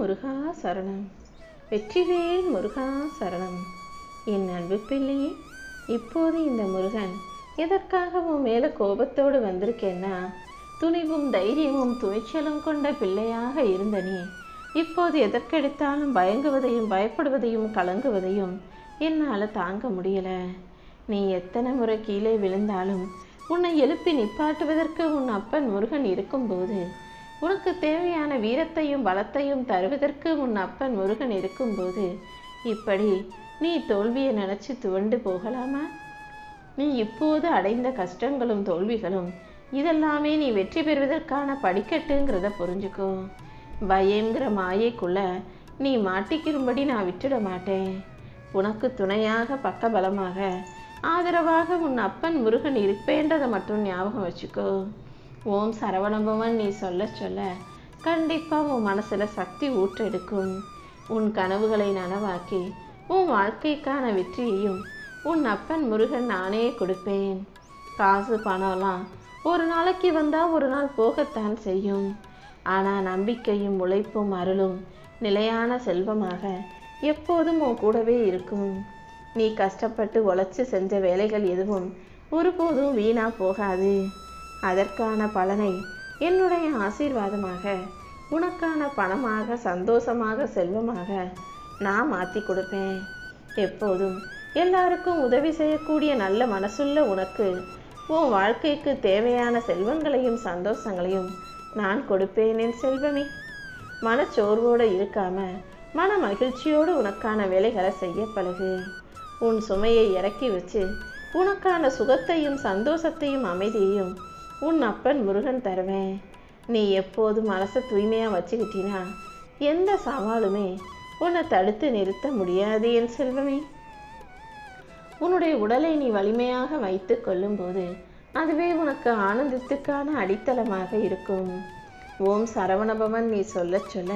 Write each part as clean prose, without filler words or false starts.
முருகா சரணம். வெற்றிவேல் முருகா சரணம். என் அன்பு பிள்ளையே, இப்போது இந்த முருகன் எதற்காக உன் மேலே கோபத்தோடு வந்திருக்கேன்னா, துணிவும் தைரியமும் துணிச்சலும் கொண்ட பிள்ளையாக இருந்த நீ இப்போது எதற்கெடுத்தாலும் பயங்குவதையும் பயப்படுவதையும் கலங்குவதையும் என்னால் தாங்க முடியலை. நீ எத்தனை முறை கீழே விழுந்தாலும் உன்னை எழுப்பி நிப்பாட்டுவதற்கு உன் அப்பன் முருகன் இருக்கும்போது, உனக்கு தேவையான வீரத்தையும் பலத்தையும் தருவதற்கு உன் அப்பன் முருகன் இருக்கும்போது, இப்படி நீ தோல்வியை நினச்சி துவண்டு போகலாமா? நீ இப்போது அடைந்த கஷ்டங்களும் தோல்விகளும் இதெல்லாமே நீ வெற்றி பெறுவதற்கான படிக்கட்டுங்கிறத புரிஞ்சுக்கோ. பயங்கிற மாயைக்குள்ள நீ மாட்டிக்கிறும்படி நான் விட்டுட மாட்டேன். உனக்கு துணையாக பக்கபலமாக ஆதரவாக உன் அப்பன் முருகன் இருப்பேன்றதை மட்டும் ஞாபகம் வச்சுக்கோ. ஓம் சரவணபவன் நீ சொல்ல சொல்ல கண்டிப்பாக உன் மனசில் சக்தி ஊற்றெடுக்கும். உன் கனவுகளை நனவாக்கி உன் வாழ்க்கைக்கான வெற்றியையும் உன் அப்பன் முருகன் நானே கொடுப்பேன். காசு பணம்லாம் ஒரு நாளைக்கு வந்தால் ஒரு நாள் போகத்தான் செய்யும். ஆனால் நம்பிக்கையும் உழைப்பும் அருளும் நிலையான செல்வமாக எப்போதும் உன் கூடவே இருக்கும். நீ கஷ்டப்பட்டு உழைச்சி செஞ்ச வேலைகள் எதுவும் ஒருபோதும் வீணா போகாது. அதற்கான பலனை என்னுடைய ஆசீர்வாதமாக உனக்கான பணமாக சந்தோஷமாக செல்வமாக நான் மாற்றி கொடுப்பேன். எப்போதும் எல்லாருக்கும் உதவி செய்யக்கூடிய நல்ல மனசுள்ள உனக்கு உன் வாழ்க்கைக்கு தேவையான செல்வங்களையும் சந்தோஷங்களையும் நான் கொடுப்பேன் என் செல்வமே. மனச்சோர்வோடு இருக்காம மன மகிழ்ச்சியோடு உனக்கான வேலைகளை செய்ய பழகு. உன் சுமையை இறக்கி வச்சு உனக்கான சுகத்தையும் சந்தோஷத்தையும் அமைதியையும் உன் அப்பன் முருகன் தருவேன். நீ எப்போதும் மனசை தூய்மையாக வச்சுக்கிட்டினா எந்த சவாலுமே உன்னை தடுத்து நிறுத்த முடியாது என் செல்வமே. உன்னுடைய உடலை நீ வலிமையாக வைத்து கொள்ளும்போது அதுவே உனக்கு ஆனந்தத்துக்கான அடித்தளமாக இருக்கும். ஓம் சரவணபவன் நீ சொல்ல சொல்ல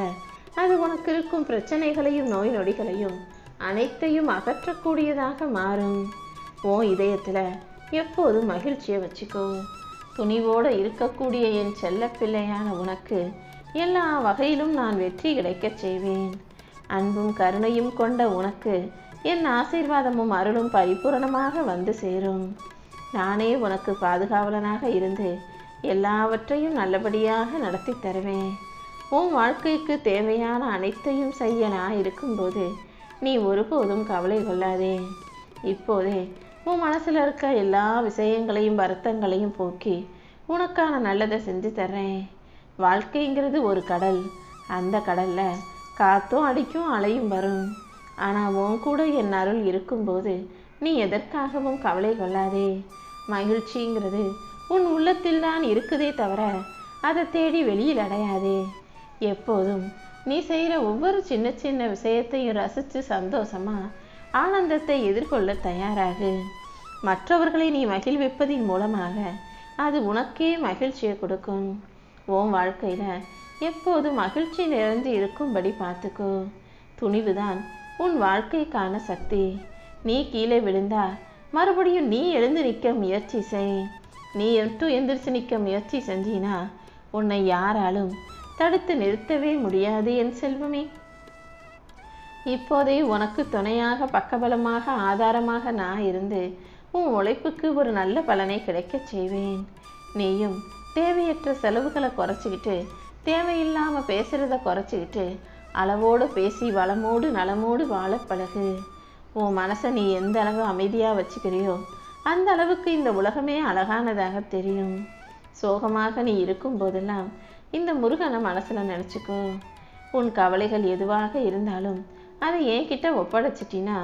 அது உனக்கு இருக்கும் பிரச்சனைகளையும் நோய் நொடிகளையும் அனைத்தையும் அகற்றக்கூடியதாக மாறும். உன் இதயத்தில் எப்போதும் மகிழ்ச்சியை வச்சுக்கோ. துணிவோடு இருக்கக்கூடிய என் செல்ல பிள்ளையான உனக்கு எல்லா வகையிலும் நான் வெற்றி கிடைக்கச் செய்வேன். அன்பும் கருணையும் கொண்ட உனக்கு என் ஆசீர்வாதமும் அருளும் பரிபூரணமாக வந்து சேரும். நானே உனக்கு பாதுகாவலனாக இருந்து எல்லாவற்றையும் நல்லபடியாக நடத்தி தருவேன். உன் வாழ்க்கைக்கு தேவையான அனைத்தையும் செய்ய நான் இருக்கும்போது நீ ஒருபோதும் கவலை கொள்ளாதே. இப்போதே உன் மனசில் இருக்க எல்லா விஷயங்களையும் வருத்தங்களையும் போக்கி உனக்கான நல்லதை செஞ்சு தர்றேன். வாழ்க்கைங்கிறது ஒரு கடல். அந்த கடலில் காற்றும் அடிக்கும் அலையும் வரும். ஆனால் உன் கூட என் அருள் இருக்கும்போது நீ எதற்காகவும் கவலை கொள்ளாதே. மகிழ்ச்சிங்கிறது உன் உள்ளத்தில் தான் இருக்குதே தவிர அதை தேடி வெளியில் அடையாதே. எப்போதும் நீ செய்கிற ஒவ்வொரு சின்ன சின்ன விஷயத்தையும் ரசித்து சந்தோஷமாக ஆனந்தத்தை எதிர்கொள்ள தயாராகு. மற்றவர்களை நீ மகிழ்விப்பதின் மூலமாக அது உனக்கே மகிழ்ச்சியை கொடுக்கும். உன் வாழ்க்கையில் எப்போதும் மகிழ்ச்சி நிறைந்து இருக்கும்படி பார்த்துக்கோ. துணிவுதான் உன் வாழ்க்கைக்கான சக்தி. நீ கீழே விழுந்தா மறுபடியும் நீ எழுந்து நிற்க முயற்சி செய். நீ எந்திரிச்சு நிற்க முயற்சி செஞ்சினா உன்னை யாராலும் தடுத்து நிறுத்தவே முடியாது என் செல்வமே. இப்போதே உனக்கு துணையாக பக்கபலமாக ஆதாரமாக நான் இருந்து உன் உழைப்புக்கு ஒரு நல்ல பலனை கிடைக்கச் செய்வேன். நீயும் தேவையற்ற செலவுகளை குறைச்சிக்கிட்டு தேவையில்லாமல் பேசுகிறத குறைச்சிக்கிட்டு அளவோடு பேசி வளமோடு நலமோடு வாழ பழகு. உன் மனசை நீ எந்த அளவு அமைதியாக வச்சுக்கிறியோ அந்த அளவுக்கு இந்த உலகமே அழகானதாக தெரியும். சோகமாக நீ இருக்கும் போதெல்லாம் இந்த முருகனை மனசில் நினச்சிக்கோ. உன் கவலைகள் எதுவாக இருந்தாலும் அதை என்கிட்ட ஒப்படைச்சிட்டினா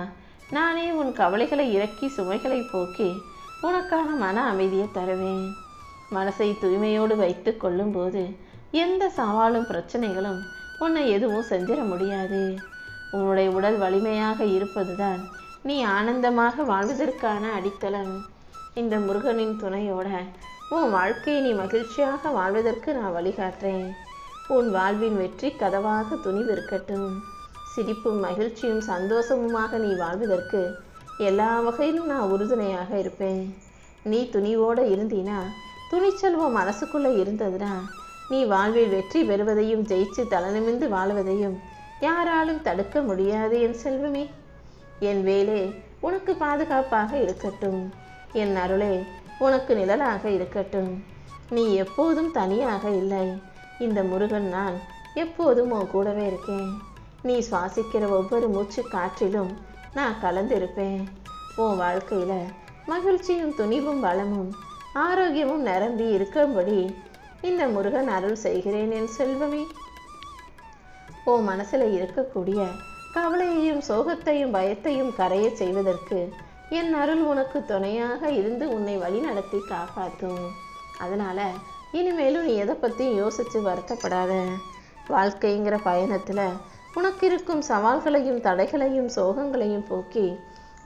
நானே உன் கவலைகளை இறக்கி சுமைகளை போக்கி உனக்கான மன அமைதியை தருவேன். மனசை தூய்மையோடு வைத்து கொள்ளும்போது எந்த சவாலும் பிரச்சனைகளும் உன்னை எதுவும் செஞ்சிட முடியாது. உன்னுடைய உடல் வலிமையாக இருப்பது தான் நீ ஆனந்தமாக வாழ்வதற்கான அடித்தளம். இந்த முருகனின் துணையோட உன் வாழ்க்கையை நீ மகிழ்ச்சியாக வாழ்வதற்கு நான் வழிகாட்டுறேன். உன் வாழ்வின் வெற்றி கதவாக துணிவு இருக்கட்டும். சிரிப்பும் மகிழ்ச்சியும் சந்தோஷமுமாக நீ வாழ்வதற்கு எல்லா வகையிலும் நான் உறுதுணையாக இருப்பேன். நீ துணிவோடு இருந்தீனா, துணிச்சல் உன் மனசுக்குள்ளே இருந்ததுனா நீ வாழ்வில் வெற்றி பெறுவதையும் ஜெயிச்சு தலநிமிந்து வாழ்வதையும் யாராலும் தடுக்க முடியாது என் செல்வமே. என் வேலே உனக்கு பாதுகாப்பாக இருக்கட்டும். என் அருளே உனக்கு நிழலாக இருக்கட்டும். நீ எப்போதும் தனியாக இல்லை. இந்த முருகன் நான் எப்போதும் உன் கூடவே இருக்கேன். நீ சுவாசிக்கிற ஒவ்வொரு மூச்சு காற்றிலும் நான் கலந்திருப்பேன். உன் வாழ்க்கையில மகிழ்ச்சியும் துணிவும் வளமும் ஆரோக்கியமும் நிரம்பி இருக்கும்படி இந்த முருகன் அருள் செய்கிறேன் என் செல்வமே. உன் மனசுல இருக்கக்கூடிய கவலையையும் சோகத்தையும் பயத்தையும் கரைய செய்வதற்கு என் அருள் உனக்கு துணையாக இருந்து உன்னை வழி நடத்தி காப்பாற்றும். அதனால இனிமேலும் நீ எதை பற்றியும் யோசித்து வருத்தப்படாத. வாழ்க்கைங்கிற பயணத்தில் உனக்கு இருக்கும் சவால்களையும் தடைகளையும் சோகங்களையும் போக்கி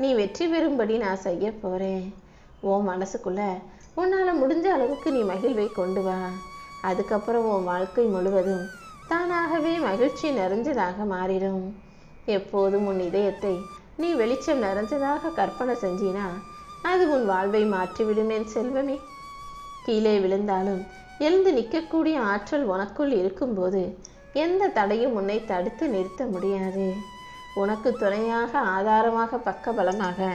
நீ வெற்றி பெறும்படி நான் செய்ய போகிறேன். உன் மனசுக்குள்ள உன்னால் முடிஞ்ச அளவுக்கு நீ மகிழ்வை கொண்டு வா. அதுக்கப்புறம் உன் வாழ்க்கை முழுவதும் தானாகவே மகிழ்ச்சி நிறைஞ்சதாக மாறிடும். எப்போதும் உன் இதயத்தை நீ வெளிச்சம் நிறைஞ்சதாக கற்பனை செஞ்சினா அது உன் வாழ்வை மாற்றிவிடும் என் செல்வமே. கீழே விழுந்தாலும் எழுந்து நிற்கக்கூடிய ஆற்றல் உனக்குள் இருக்கும்போது எந்த தடையும் உன்னை தடுத்து நிறுத்த முடியாது. உனக்கு துணையாக ஆதாரமாக பக்கபலமாக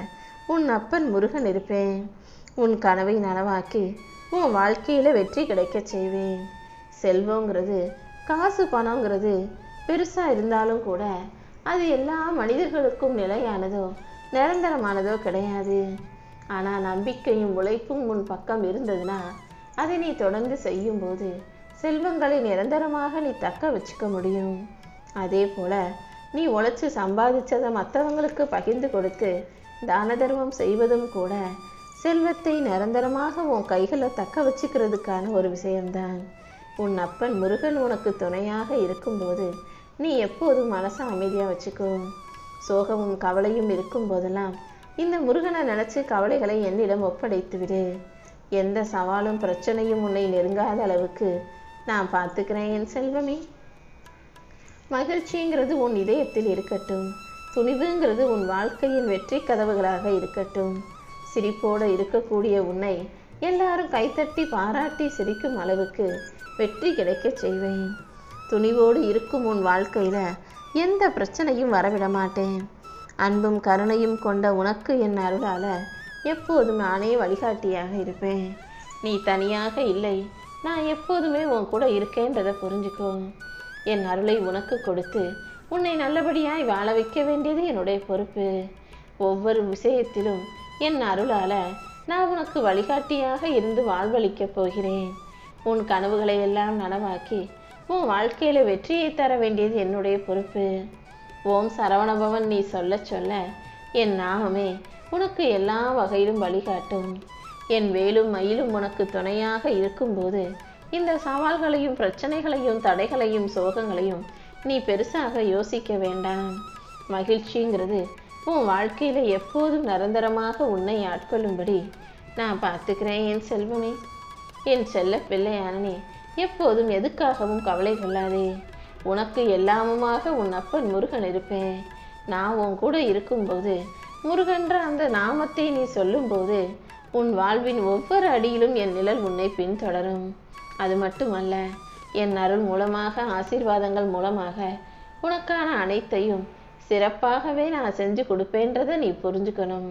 உன் அப்பன் முருகன் இருப்பேன். உன் கனவை நனவாக்கி உன் வாழ்க்கையில் வெற்றி கிடைக்க செய்வேன். செல்வங்கிறது காசு பணங்கிறது பெருசாக இருந்தாலும் கூட அது எல்லா மனிதர்களுக்கும் நிலையானதோ நிரந்தரமானதோ கிடையாது. ஆனால் நம்பிக்கையும் உழைப்பும் உன் பக்கம் இருந்ததுன்னா அதை நீ தொடர்ந்து செய்யும்போது செல்வங்களை நிரந்தரமாக நீ தக்க வச்சுக்க முடியும். அதே போல் நீ உழைச்சி சம்பாதிச்சதை மற்றவங்களுக்கு பகிர்ந்து கொடுத்து தான தர்மம் செய்வதும் கூட செல்வத்தை நிரந்தரமாக உன் கைகளை தக்க வச்சுக்கிறதுக்கான ஒரு விஷயம்தான். உன் அப்பன் முருகன் உனக்கு துணையாக இருக்கும்போது நீ எப்போதும் மனசை அமைதியாக வச்சுக்கோ. சோகமும் கவலையும் இருக்கும் போதெல்லாம் இந்த முருகனை நினச்சி கவலைகளை என்னிடம் ஒப்படைத்து விடு. எந்த சவாலும் பிரச்சனையும் உன்னை நெருங்காத அளவுக்கு நான் பார்த்துக்கிறேன் என் செல்வமே. மகிழ்ச்சிங்கிறது உன் இதயத்தில் இருக்கட்டும். துணிவுங்கிறது உன் வாழ்க்கையின் வெற்றி கதவுகளாக இருக்கட்டும். சிரிப்போடு இருக்கக்கூடிய உன்னை எல்லாரும் கைத்தட்டி பாராட்டி சிரிக்கும் அளவுக்கு வெற்றி கிடைக்க செய்வேன். துணிவோடு இருக்கும் உன் வாழ்க்கையில் எந்த பிரச்சனையும் வரவிட மாட்டேன். அன்பும் கருணையும் கொண்ட உனக்கு என் அருளால் எப்போதும் நானே வழிகாட்டியாக இருப்பேன். நீ தனியாக இல்லை, நான் எப்போதுமே உன் கூட இருக்கேன்றதை புரிஞ்சுக்கோ. என் அருளை உனக்கு கொடுத்து உன்னை நல்லபடியாய் வாழ வைக்க வேண்டியது என்னுடைய பொறுப்பு. ஒவ்வொரு விஷயத்திலும் என் அருளால் நான் உனக்கு வழிகாட்டியாக இருந்து வாழ்வளிக்கப் போகிறேன். உன் கனவுகளை எல்லாம் நனவாக்கி உன் வாழ்க்கையில் வெற்றியை தர வேண்டியது என்னுடைய பொறுப்பு. ஓம் சரவணபவன் நீ சொல்ல சொல்ல என் நாமமே உனக்கு எல்லா வகையிலும் வழிகாட்டும். என் வேலும் மயிலும் உனக்கு துணையாக இருக்கும்போது இந்த சவால்களையும் பிரச்சனைகளையும் தடைகளையும் சோகங்களையும் நீ பெருசாக யோசிக்க வேண்டாம். மகிழ்ச்சிங்கிறது உன் வாழ்க்கையில் எப்போதும் நிரந்தரமாக உன்னை ஆட்கொள்ளும்படி நான் பார்த்துக்கிறேன் என் செல்வமே. என் செல்ல பிள்ளையான நீ எப்போதும் எதுக்காகவும் கவலை கொள்ளாதே. உனக்கு எல்லாமுமாக உன் அப்பன் முருகன் இருப்பேன். நான் உன் கூட இருக்கும்போது முருகன்ற அந்த நாமத்தை நீ சொல்லும்போது உன் வாழ்வின் ஒவ்வொரு அடியிலும் என் நிழல் உன்னை பின்தொடரும். அது மட்டுமல்ல, என் அருள் மூலமாக ஆசீர்வாதங்கள் மூலமாக உனக்கான அனைத்தையும் சிறப்பாகவே நான் செஞ்சு கொடுப்பேன்றதை நீ புரிஞ்சுக்கணும்.